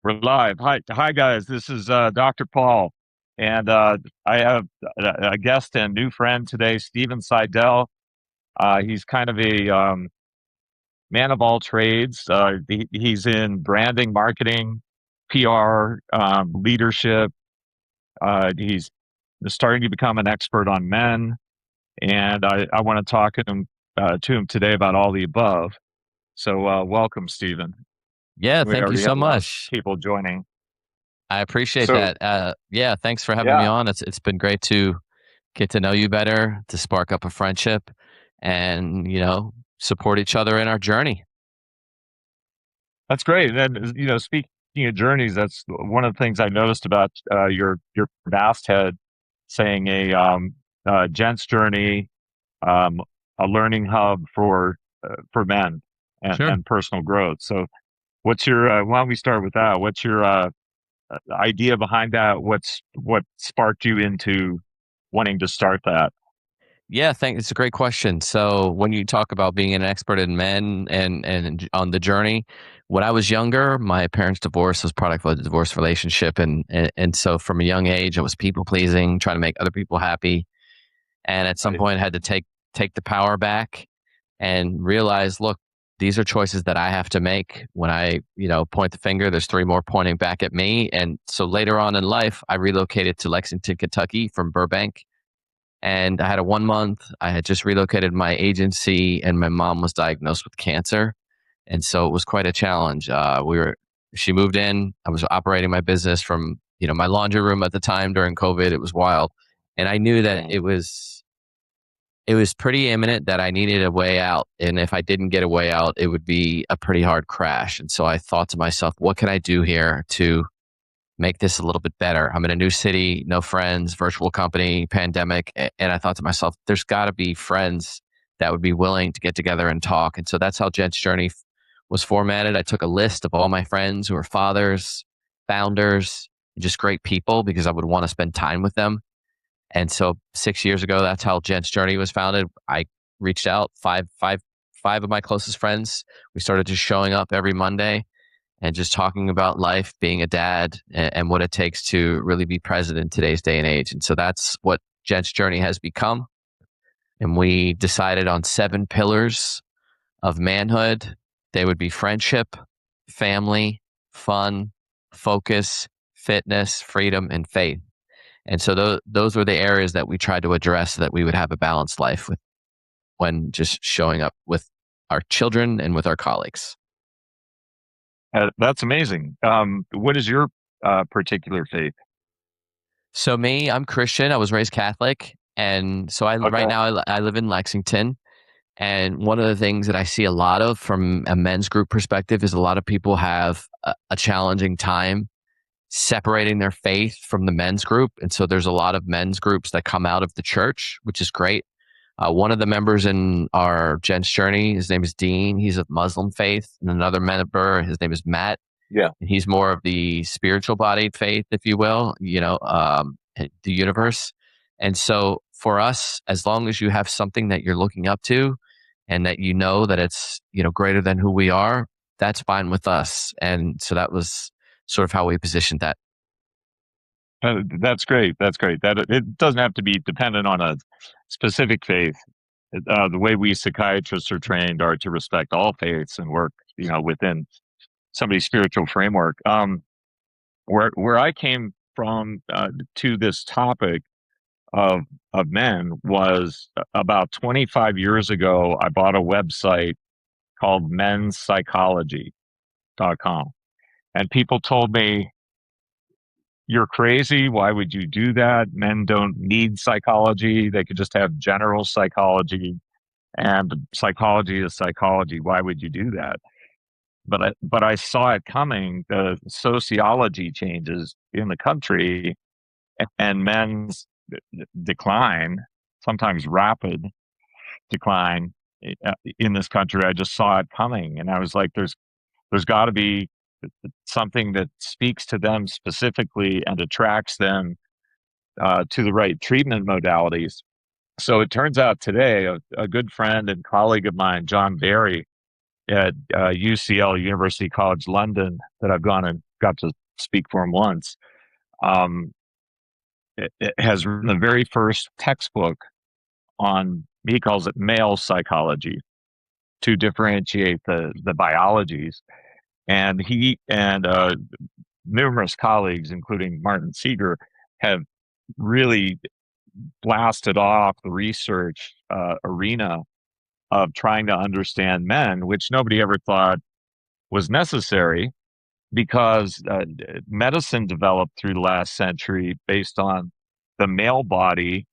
We're live. Hi, guys. This is Dr. Paul, and I have a guest and new friend today, Stephen Seidel. He's kind of a man of all trades. He's in branding, marketing, PR, leadership. He's starting to become an expert on men, and I want to talk to him today about all the above. So, welcome, Stephen. Yeah, We thank you already so have a lot of much. people joining. I appreciate So, that. Yeah, thanks for having me yeah. on. It's been great to get to know you better, to spark up a friendship, and support each other in our journey. That's great. And then, speaking of journeys, that's one of the things I noticed about your masthead saying a gents journey, um, a learning hub for men Sure. and personal growth. So, what's your? Why don't we start with that? What's your idea behind that? What sparked you into wanting to start that? Yeah, it's a great question. So when you talk about being an expert in men and on the journey, when I was younger, my parents' divorce was product of a divorce relationship, and so from a young age, I was people pleasing, trying to make other people happy, and at some Right. point, I had to take the power back and realize, look, these are choices that I have to make. When I, point the finger, there's three more pointing back at me. And so later on in life, I relocated to Lexington, Kentucky from Burbank. And I had a 1 month. I had just relocated my agency, and my mom was diagnosed with cancer. And so it was quite a challenge. She moved in. I was operating my business from, my laundry room at the time during COVID. It was wild. And I knew that Mm. it was pretty imminent that I needed a way out. And if I didn't get a way out, it would be a pretty hard crash. And so I thought to myself, what can I do here to make this a little bit better? I'm in a new city, no friends, virtual company, pandemic. And I thought to myself, there's got to be friends that would be willing to get together and talk. And so that's how Gent's Journey was formatted. I took a list of all my friends who are fathers, founders, just great people because I would want to spend time with them. And so 6 years ago, that's how Gent's Journey was founded. I reached out five of my closest friends. We started just showing up every Monday and just talking about life, being a dad, and what it takes to really be present in today's day and age. And so that's what Gent's Journey has become. And we decided on 7 pillars of manhood. They would be friendship, family, fun, focus, fitness, freedom, and faith. And so those were the areas that we tried to address so that we would have a balanced life with when just showing up with our children and with our colleagues. That's amazing. What is your particular faith? So me, I'm Christian. I was raised Catholic, and so I right Okay. now I live in Lexington. And one of the things that I see a lot of from a men's group perspective is a lot of people have a challenging time separating their faith from the men's group. And so there's a lot of men's groups that come out of the church, which is great. One of the members in our Gents Journey, his name is Dean. He's of Muslim faith. And another member, his name is Matt. Yeah. And he's more of the spiritual bodied faith, if you will, the universe. And so for us, as long as you have something that you're looking up to and that you know that it's, greater than who we are, that's fine with us. And so that was sort of how we positioned that. That's great. That's great. That it doesn't have to be dependent on a specific faith. The way we psychiatrists are trained are to respect all faiths and work, within somebody's spiritual framework. Where I came from to this topic of men was about 25 years ago. I bought a website called menspsychology.com, and people told me, "You're crazy. Why would you do that? Men don't need psychology. They could just have general psychology, and psychology is psychology. Why would you do that?" But I saw it coming. The sociology changes in the country and men's decline, sometimes rapid decline in this country. I just saw it coming, and I was like, "There's got to be something that speaks to them specifically and attracts them to the right treatment modalities." So it turns out today, a good friend and colleague of mine, John Barry at UCL, University College London, that I've gone and got to speak for him once. Um, it has written the very first textbook on, he calls it male psychology, to differentiate the biologies. And he and numerous colleagues, including Martin Seeger, have really blasted off the research arena of trying to understand men, which nobody ever thought was necessary because medicine developed through the last century based on the male body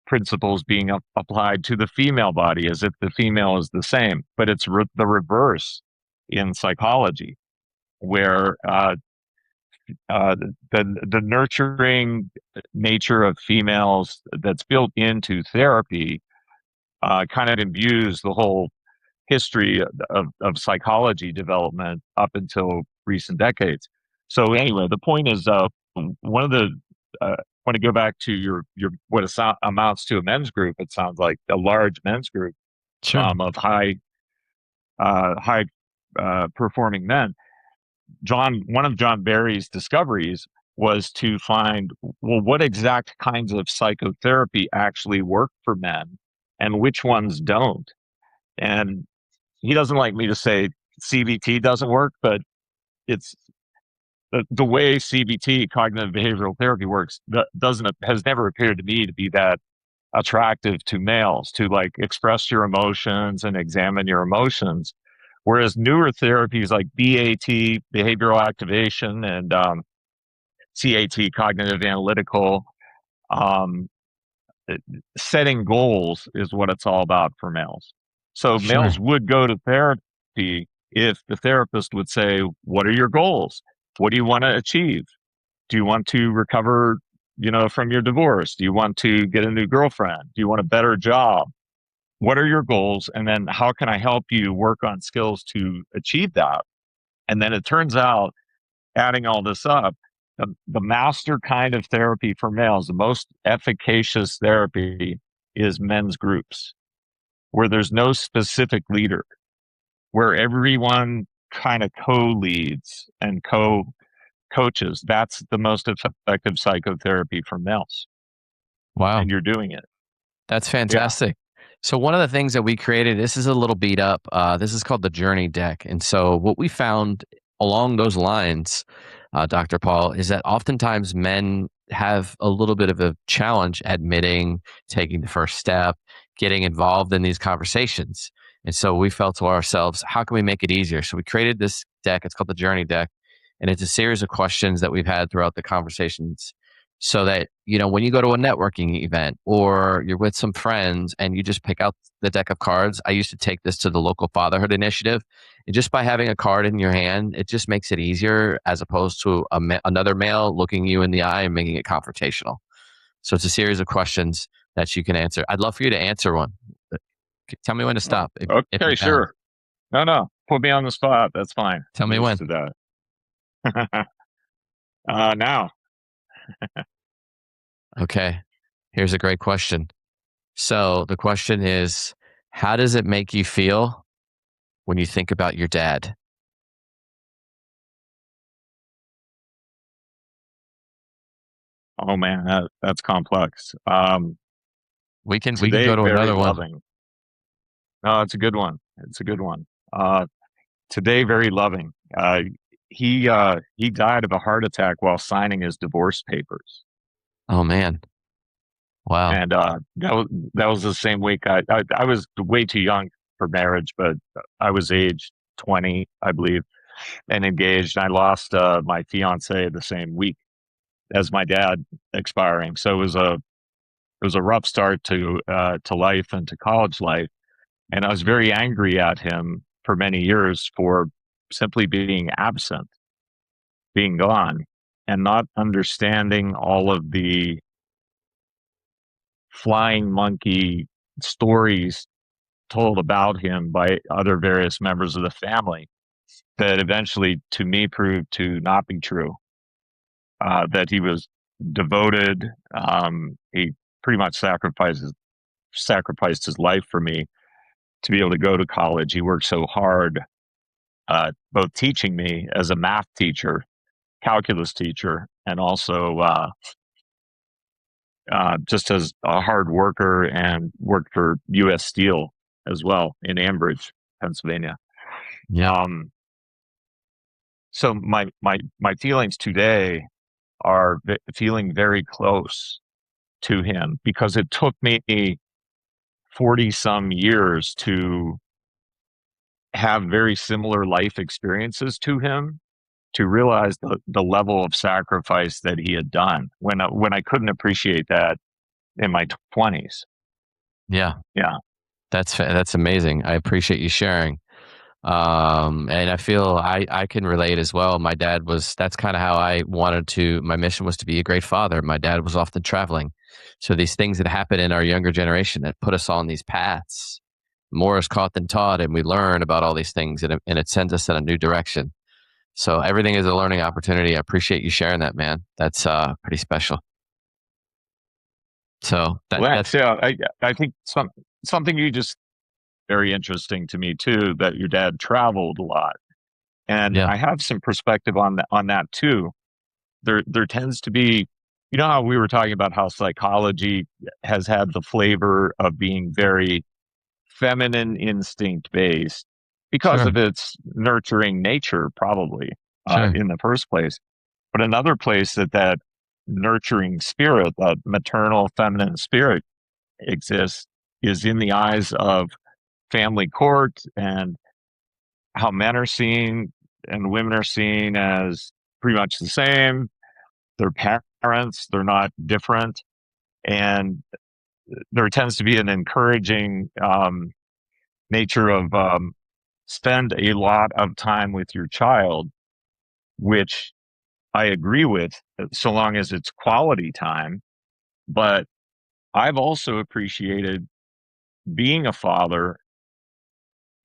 principles being applied to the female body as if the female is the same. But it's the reverse in psychology, where the nurturing nature of females that's built into therapy kind of imbues the whole history of psychology development up until recent decades. So anyway, the point is, one of the want to go back to your what amounts to a men's group. It sounds like a large men's group Sure. of high performing men. One of John Barry's discoveries was to find, well, what exact kinds of psychotherapy actually work for men and which ones don't. And he doesn't like me to say CBT doesn't work, but it's the way CBT, cognitive behavioral therapy, works that doesn't has never appeared to me to be that attractive to males, to like express your emotions and examine your emotions. Whereas newer therapies like BAT, behavioral activation, and CAT, cognitive analytical, um, setting goals is what it's all about for males. So Sure. males would go to therapy if the therapist would say, "What are your goals? What do you want to achieve? Do you want to recover, from your divorce? Do you want to get a new girlfriend? Do you want a better job? What are your goals? And then how can I help you work on skills to achieve that?" And then it turns out, adding all this up, the master kind of therapy for males, the most efficacious therapy is men's groups, where there's no specific leader, where everyone kind of co-leads and co-coaches. That's the most effective psychotherapy for males. Wow. And you're doing it. That's Yeah. fantastic. So one of the things that we created, this is a little beat up. This is called the Journey Deck, and so what we found along those lines, Dr. Paul, is that oftentimes men have a little bit of a challenge admitting, taking the first step, getting involved in these conversations. And so we felt to ourselves, how can we make it easier? So we created this deck. It's called the Journey Deck, and it's a series of questions that we've had throughout the conversations so that when you go to a networking event or you're with some friends and you just pick out the deck of cards. I used to take this to the local fatherhood initiative, and just by having a card in your hand, it just makes it easier as opposed to another male looking you in the eye and making it confrontational. So it's a series of questions that you can answer. I'd love for you to answer one. Tell me when to Oh, stop if okay, you're down. sure. No, no. Put me on the spot. That's fine. Tell I'm me used when. to that. Now. Okay, here's a great question. So the question is, how does it make you feel when you think about your dad? Oh man, that's complex. We can Today, go to very another one. loving. No, it's a good one. It's a good one. Today, very loving. He died of a heart attack while signing his divorce papers, Oh man. Wow. and that was the same week. I was way too young for marriage, but I was age 20, I believe, and engaged. And I lost my fiance the same week as my dad expiring. So it was a rough start to life and to college life. And I was very angry at him for many years for simply being absent, being gone, and not understanding all of the flying monkey stories told about him by other various members of the family that eventually, to me, proved to not be true. That he was devoted. He pretty much sacrificed his life for me to be able to go to college. He worked so hard, both teaching me as a math teacher, calculus teacher and also just as a hard worker and worked for U.S. Steel as well in Ambridge, Pennsylvania. Yeah. Um, so my feelings today are feeling very close to him because it took me 40 some years to have very similar life experiences to him to realize the level of sacrifice that he had done when I couldn't appreciate that in my 20s. Yeah. Yeah. That's amazing. I appreciate you sharing. And I feel I can relate as well. My dad was, that's kind of how I wanted to, my mission was to be a great father. My dad was often traveling. So these things that happen in our younger generation that put us on these paths, more is caught than taught. And we learn about all these things and it sends us in a new direction. So everything is a learning opportunity. I appreciate you sharing that, man. That's pretty special. So Well, that's, that's, yeah, I think something you just very interesting to me too, that your dad traveled a lot. And yeah, I have some perspective on that too. There tends to be, you know, how we were talking about how psychology has had the flavor of being very feminine instinct based because sure, of its nurturing nature, probably sure, in the first place. But another place that nurturing spirit, that maternal feminine spirit exists, is in the eyes of family court and how men are seen and women are seen as pretty much the same. They're parents, they're not different. And there tends to be an encouraging nature of spend a lot of time with your child, which I agree with so long as it's quality time. But I've also appreciated being a father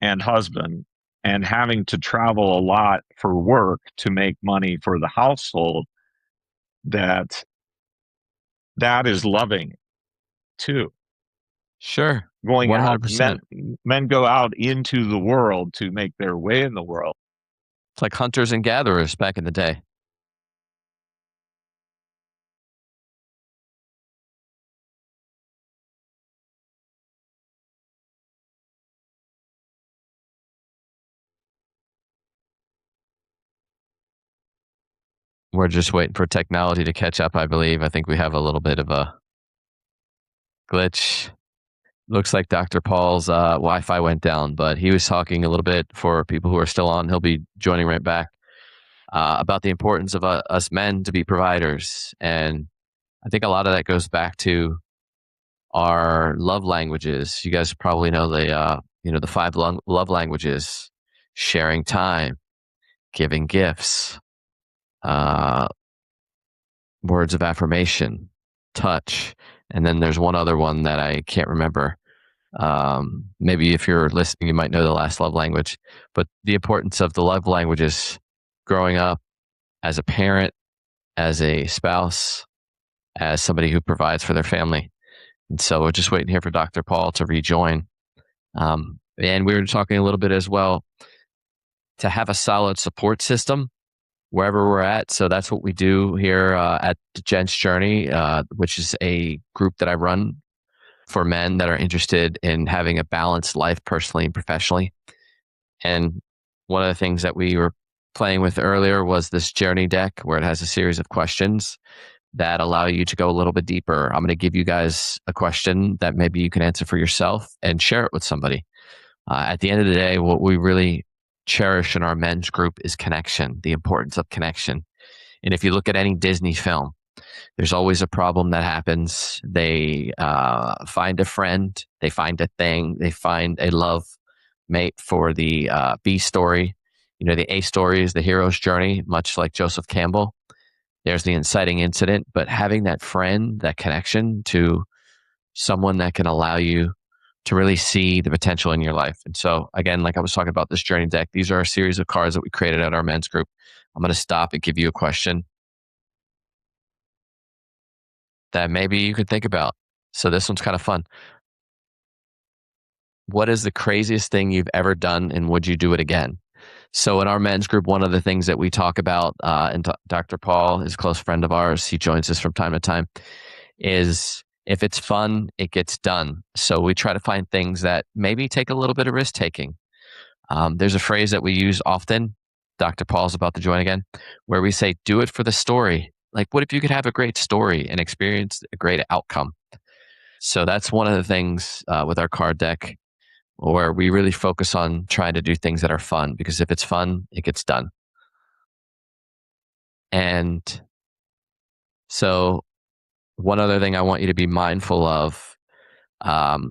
and husband and having to travel a lot for work to make money for the household, that that is loving too. sure, Going out, 100%. men go out into the world to make their way in the world. It's like hunters and gatherers back in the day. We're just waiting for technology to catch up, I believe. I think we have a little bit of a glitch. Looks like Dr. Paul's Wi-Fi went down, but he was talking a little bit for people who are still on. He'll be joining right back about the importance of us men to be providers, and I think a lot of that goes back to our love languages. You guys probably know the five love languages: sharing time, giving gifts, uh, words of affirmation, touch, and then there's one other one that I can't remember. Maybe if you're listening, you might know the last love language, but the importance of the love languages growing up as a parent, as a spouse, as somebody who provides for their family. And so we're just waiting here for Dr. Paul to rejoin. And we were talking a little bit as well to have a solid support system wherever we're at. So that's what we do here at the Gents Journey, which is a group that I run for men that are interested in having a balanced life personally and professionally. And one of the things that we were playing with earlier was this journey deck where it has a series of questions that allow you to go a little bit deeper. I'm going to give you guys a question that maybe you can answer for yourself and share it with somebody. At the end of the day, what we really cherish in our men's group is connection, the importance of connection. And if you look at any Disney film, there's always a problem that happens. They find a friend, they find a thing, they find a love mate for the B story. You know, the A story is the hero's journey, much like Joseph Campbell. There's the inciting incident, but having that friend, that connection to someone that can allow you to really see the potential in your life. And so, again, like I was talking about this journey deck, these are a series of cards that we created at our men's group. I'm going to stop and give you a question that maybe you could think about. So this one's kind of fun. What is the craziest thing you've ever done and would you do it again? So in our men's group, one of the things that we talk about, and Dr. Paul is a close friend of ours, he joins us from time to time, is if it's fun, it gets done. So we try to find things that maybe take a little bit of risk taking. There's a phrase that we use often. Dr. Paul's about to join again, where we say, do it for the story. Like, what if you could have a great story and experience a great outcome? So that's one of the things with our card deck where we really focus on trying to do things that are fun, because if it's fun, it gets done. And so one other thing I want you to be mindful of,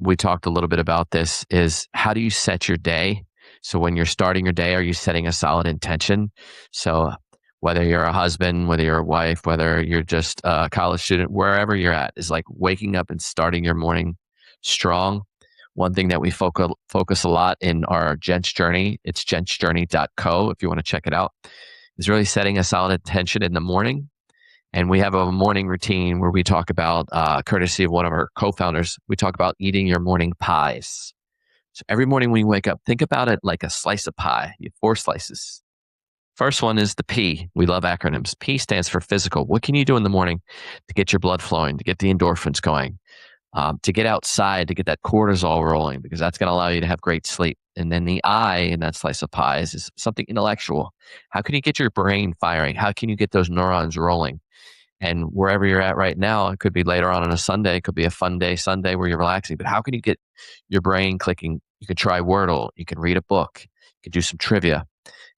we talked a little bit about this, is how do you set your day? So when you're starting your day, are you setting a solid intention? So whether you're a husband, whether you're a wife, whether you're just a college student, wherever you're at, is like waking up and starting your morning strong. One thing that we focus a lot in our Gents Journey, it's gentsjourney.co if you want to check it out, is really setting a solid intention in the morning. And we have a morning routine where we talk about, courtesy of one of our co-founders, we talk about eating your morning pies. So every morning when you wake up, think about it like a slice of pie. You have 4 slices. First one is the P. We love acronyms. P stands for physical. What can you do in the morning to get your blood flowing, to get the endorphins going, to get outside, to get that cortisol rolling, because that's going to allow you to have great sleep. And then the I in that slice of pies is something intellectual. How can you get your brain firing? How can you get those neurons rolling? And wherever you're at right now, it could be later on a Sunday, it could be a fun day Sunday where you're relaxing, but how can you get your brain clicking? You could try Wordle, you can read a book, you could do some trivia.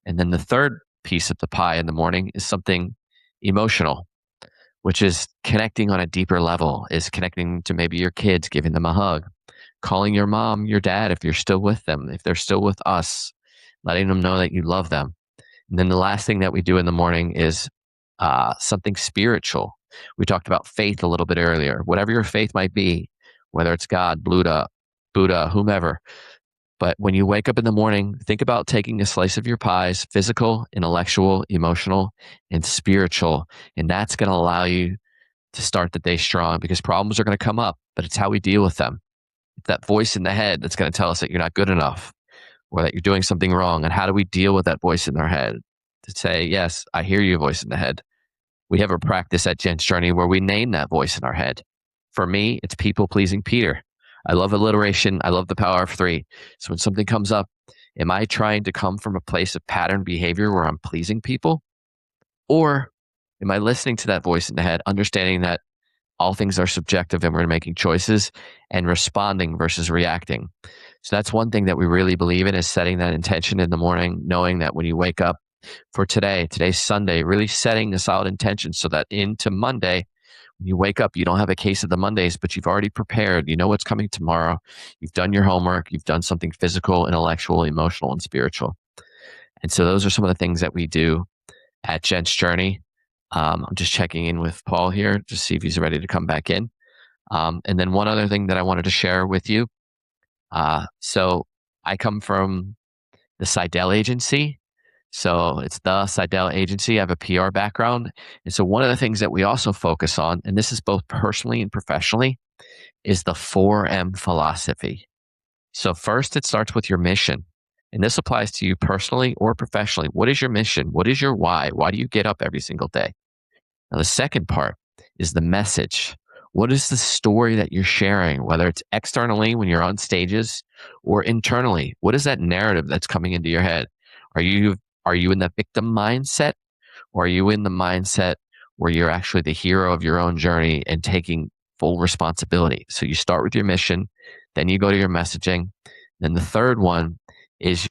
And then the third piece of the pie in the morning is something emotional, which is connecting on a deeper level, is connecting to maybe your kids, giving them a hug, calling your mom, your dad, if you're still with them, if they're still with us, letting them know that you love them. And then the last thing that we do in the morning is something spiritual. We talked about faith a little bit earlier. Whatever your faith might be, whether it's God, Buddha, whomever. But when you wake up in the morning, think about taking a slice of your pies, physical, intellectual, emotional, and spiritual. And that's going to allow you to start the day strong, because problems are going to come up, but it's how we deal with them. It's that voice in the head that's going to tell us that you're not good enough or that you're doing something wrong. And how do we deal with that voice in our head? To say, yes, I hear you, voice in the head. We have a practice at Gents Journey where we name that voice in our head. For me, it's people pleasing Peter. I love alliteration. I love the power of 3. So when something comes up, am I trying to come from a place of pattern behavior where I'm pleasing people? Or am I listening to that voice in the head, understanding that all things are subjective and we're making choices and responding versus reacting? So that's one thing that we really believe in, is setting that intention in the morning, knowing that when you wake up for today's Sunday, really setting a solid intention so that into Monday, when you wake up, you don't have a case of the Mondays, but you've already prepared. You know what's coming tomorrow. You've done your homework. You've done something physical, intellectual, emotional, and spiritual. And so those are some of the things that we do at Gents Journey. I'm just checking in with Paul here, just see if he's ready to come back in. And then one other thing that I wanted to share with you. So I come from the Seidel agency. So it's the Seidel agency. I have a PR background. And so one of the things that we also focus on, and this is both personally and professionally, is the 4M philosophy. So first, it starts with your mission. And this applies to you personally or professionally. What is your mission? What is your why? Why do you get up every single day? Now, the second part is the message. What is the story that you're sharing, whether it's externally when you're on stages or internally? What is that narrative that's coming into your head? Are you in the victim mindset, or are you in the mindset where you're actually the hero of your own journey and taking full responsibility? So you start with your mission, then you go to your messaging. Then the third one is